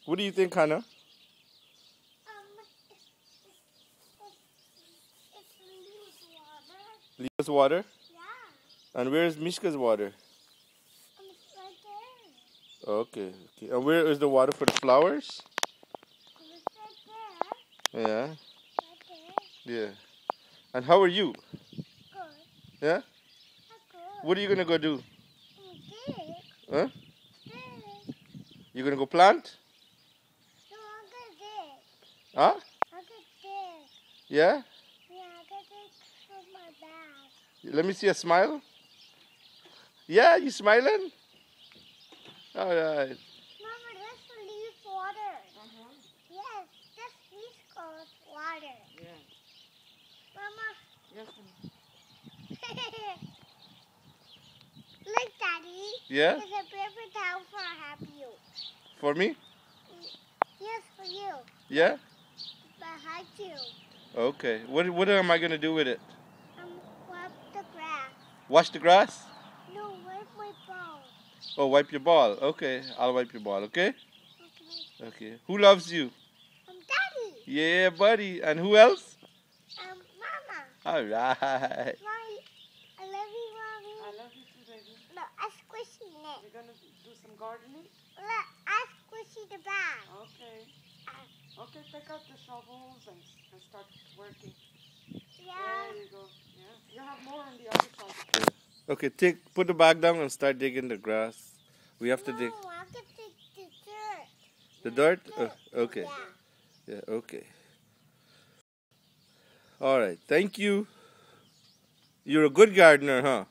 What do you think, Hannah? It's water. Leo's water? Yeah. And where is Mishka's water? It's right there. Okay. And where is the water for the flowers? It's right there. Yeah. Right there. Yeah. And how are you? Good. Yeah? That's good. What are you gonna go do? Dig. Huh? Dig. You gonna go plant? No, I'm gonna dig. Huh? I'm gonna dig. Yeah? Yeah, I'm gonna dig from my bag. Let me see a smile. Yeah, you smiling? All right. Mama, this leaves water. Yes, this leaves goes water. Yeah. Mama. Yes. Look, Daddy. Yeah? There's a paper towel for Happy You. For me? Yes, for you. Yeah? Behind you. Okay. What am I gonna do with it? Wipe the grass. Wash the grass? No, wipe my ball. Oh, wipe your ball. Okay, I'll wipe your ball, okay? Okay. Okay. Who loves you? Daddy. Yeah, buddy. And who else? Mama. All right. Mommy. I love you, Mommy. I love you too, baby. No, I squishy it. You're gonna do some gardening? Look, I squishy the bag. Okay. Okay, take out the shovels and start working. Yeah. There you go. Yeah. You have more on the other side. Okay, put the bag down and start digging the grass. We have to dig No, I'm gonna dig the dirt. the dirt. Okay. Yeah. Yeah. Okay. All right. Thank you. You're a good gardener, huh?